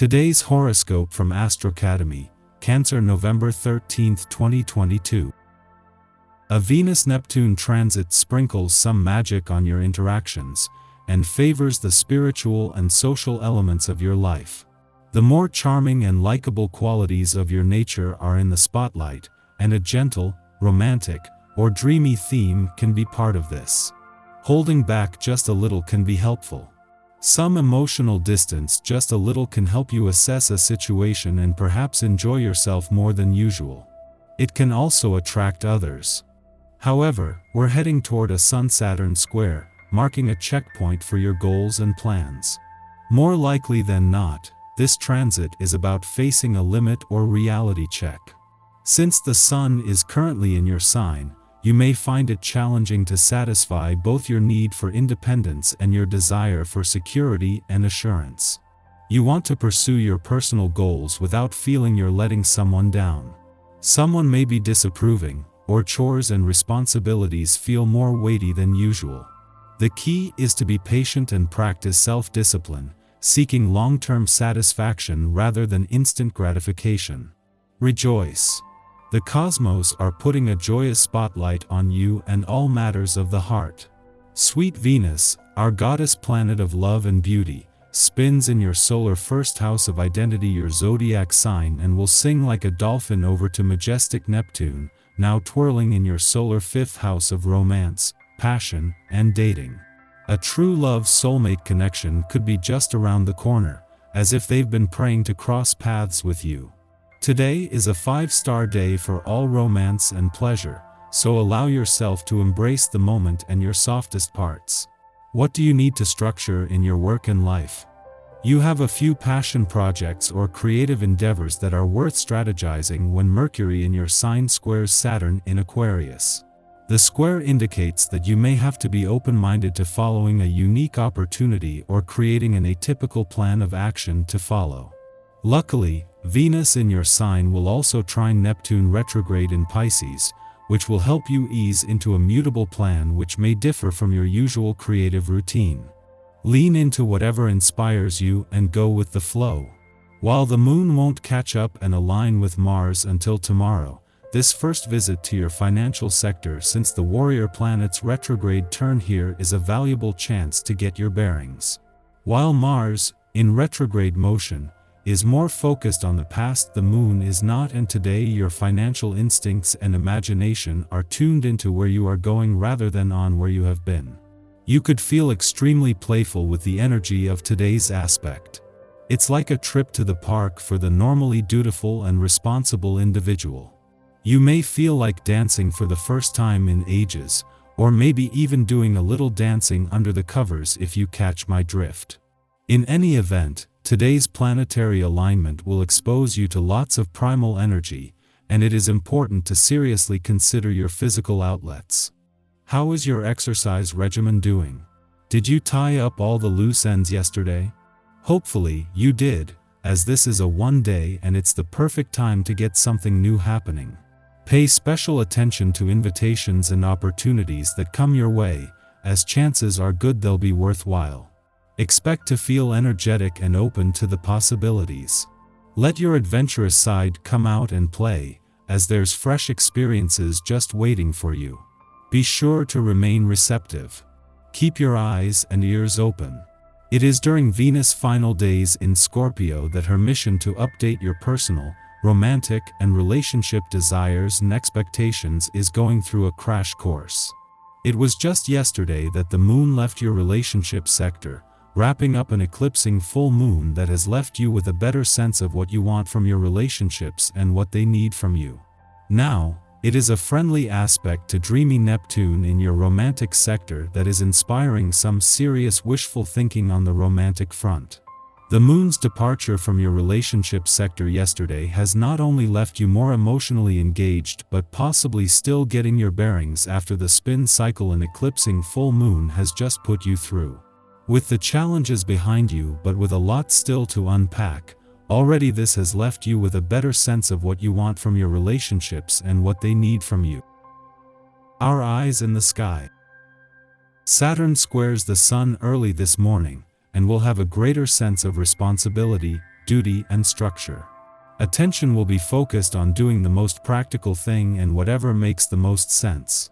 Today's horoscope from Astrocademy, Cancer, November 13, 2022. A Venus-Neptune transit sprinkles some magic on your interactions and favors the spiritual and social elements of your life. The more charming and likable qualities of your nature are in the spotlight, and a gentle, romantic, or dreamy theme can be part of this. Holding back just a little can be helpful. Some emotional distance just a little can help you assess a situation and perhaps enjoy yourself more than usual. It can also attract others. However, we're heading toward a Sun-Saturn square, marking a checkpoint for your goals and plans. More likely than not, this transit is about facing a limit or reality check. Since the Sun is currently in your sign, you may find it challenging to satisfy both your need for independence and your desire for security and assurance. You want to pursue your personal goals without feeling you're letting someone down. Someone may be disapproving, or chores and responsibilities feel more weighty than usual. The key is to be patient and practice self-discipline, seeking long-term satisfaction rather than instant gratification. Rejoice! The cosmos are putting a joyous spotlight on you and all matters of the heart. Sweet Venus, our goddess planet of love and beauty, spins in your solar first house of identity, your zodiac sign, and will sing like a dolphin over to majestic Neptune, now twirling in your solar fifth house of romance, passion, and dating. A true love soulmate connection could be just around the corner, as if they've been praying to cross paths with you. Today is a 5-star day for all romance and pleasure, so allow yourself to embrace the moment and your softest parts. What do you need to structure in your work and life? You have a few passion projects or creative endeavors that are worth strategizing when Mercury in your sign squares Saturn in Aquarius. The square indicates that you may have to be open-minded to following a unique opportunity or creating an atypical plan of action to follow. Luckily, Venus in your sign will also trine Neptune retrograde in Pisces, which will help you ease into a mutable plan which may differ from your usual creative routine. Lean into whatever inspires you and go with the flow. While the moon won't catch up and align with Mars until tomorrow, this first visit to your financial sector since the warrior planet's retrograde turn here is a valuable chance to get your bearings. While Mars, in retrograde motion, is more focused on the past, the moon is not, and today your financial instincts and imagination are tuned into where you are going rather than on where you have been. You could feel extremely playful with the energy of today's aspect. It's like a trip to the park for the normally dutiful and responsible individual. You may feel like dancing for the first time in ages, or maybe even doing a little dancing under the covers if you catch my drift. In any event, today's planetary alignment will expose you to lots of primal energy, and it is important to seriously consider your physical outlets. How is your exercise regimen doing? Did you tie up all the loose ends yesterday? Hopefully, you did, as this is a one-day and it's the perfect time to get something new happening. Pay special attention to invitations and opportunities that come your way, as chances are good they'll be worthwhile. Expect to feel energetic and open to the possibilities. Let your adventurous side come out and play, as there's fresh experiences just waiting for you. Be sure to remain receptive. Keep your eyes and ears open. It is during Venus' final days in Scorpio that her mission to update your personal, romantic, and relationship desires and expectations is going through a crash course. It was just yesterday that the moon left your relationship sector, wrapping up an eclipsing full moon that has left you with a better sense of what you want from your relationships and what they need from you. Now, it is a friendly aspect to dreamy Neptune in your romantic sector that is inspiring some serious wishful thinking on the romantic front. The moon's departure from your relationship sector yesterday has not only left you more emotionally engaged but possibly still getting your bearings after the spin cycle an eclipsing full moon has just put you through. With the challenges behind you but with a lot still to unpack, already this has left you with a better sense of what you want from your relationships and what they need from you. Our eyes in the sky. Saturn squares the Sun early this morning, and will have a greater sense of responsibility, duty, and structure. Attention will be focused on doing the most practical thing and whatever makes the most sense.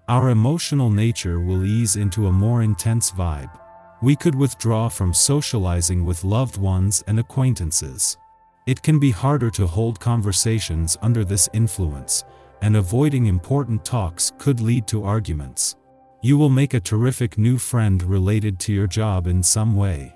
Our emotional nature will ease into a more intense vibe. We could withdraw from socializing with loved ones and acquaintances. It can be harder to hold conversations under this influence, and avoiding important talks could lead to arguments. You will make a terrific new friend related to your job in some way.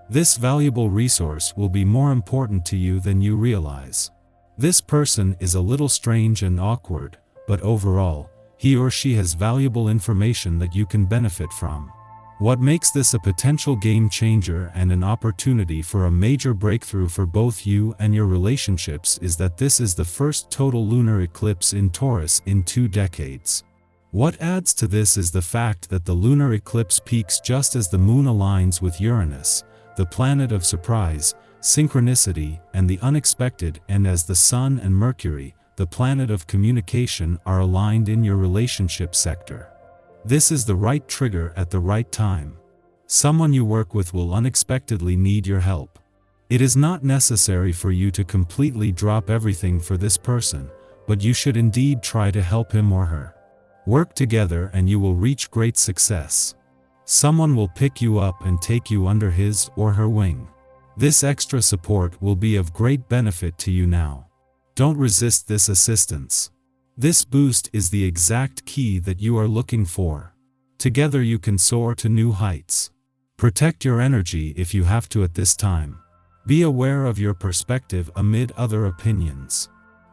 This valuable resource will be more important to you than you realize. This person is a little strange and awkward, but overall, he or she has valuable information that you can benefit from. What makes this a potential game changer and an opportunity for a major breakthrough for both you and your relationships is that this is the first total lunar eclipse in Taurus in 2 decades. What adds to this is the fact that the lunar eclipse peaks just as the moon aligns with Uranus, the planet of surprise, synchronicity, and the unexpected, and as the Sun and Mercury, the planet of communication, are aligned in your relationship sector. This is the right trigger at the right time. Someone you work with will unexpectedly need your help. It is not necessary for you to completely drop everything for this person, but you should indeed try to help him or her. Work together and you will reach great success. Someone will pick you up and take you under his or her wing. This extra support will be of great benefit to you now. Don't resist this assistance. This boost is the exact key that you are looking for. Together you can soar to new heights. Protect your energy if you have to at this time. Be aware of your perspective amid other opinions.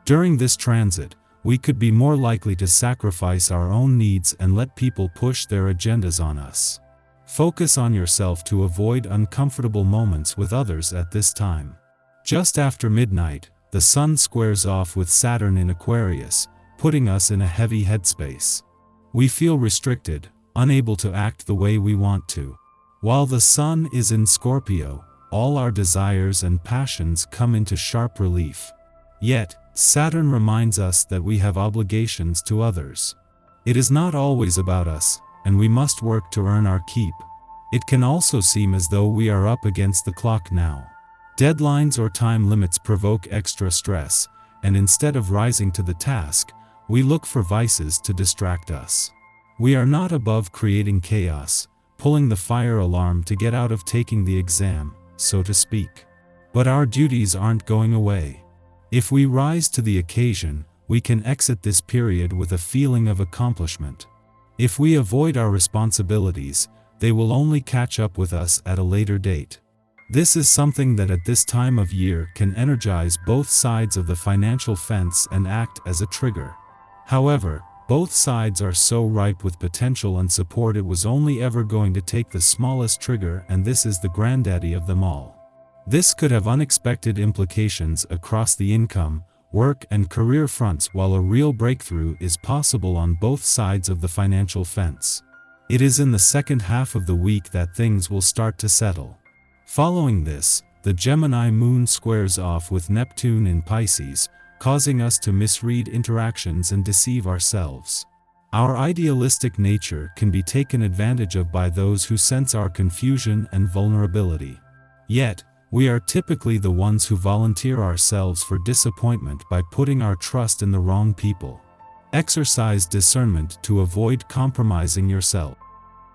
During this transit, we could be more likely to sacrifice our own needs and let people push their agendas on us. Focus on yourself to avoid uncomfortable moments with others at this time. Just after midnight, the Sun squares off with Saturn in Aquarius, putting us in a heavy headspace. We feel restricted, unable to act the way we want to. While the Sun is in Scorpio, all our desires and passions come into sharp relief. Yet, Saturn reminds us that we have obligations to others. It is not always about us, and we must work to earn our keep. It can also seem as though we are up against the clock now. Deadlines or time limits provoke extra stress, and instead of rising to the task, we look for vices to distract us. We are not above creating chaos, pulling the fire alarm to get out of taking the exam, so to speak. But our duties aren't going away. If we rise to the occasion, we can exit this period with a feeling of accomplishment. If we avoid our responsibilities, they will only catch up with us at a later date. This is something that at this time of year can energize both sides of the financial fence and act as a trigger. However, both sides are so ripe with potential and support it was only ever going to take the smallest trigger, and this is the granddaddy of them all. This could have unexpected implications across the income, work, and career fronts, while a real breakthrough is possible on both sides of the financial fence. It is in the second half of the week that things will start to settle. Following this, the Gemini moon squares off with Neptune in Pisces, causing us to misread interactions and deceive ourselves. Our idealistic nature can be taken advantage of by those who sense our confusion and vulnerability. Yet, we are typically the ones who volunteer ourselves for disappointment by putting our trust in the wrong people. Exercise discernment to avoid compromising yourself.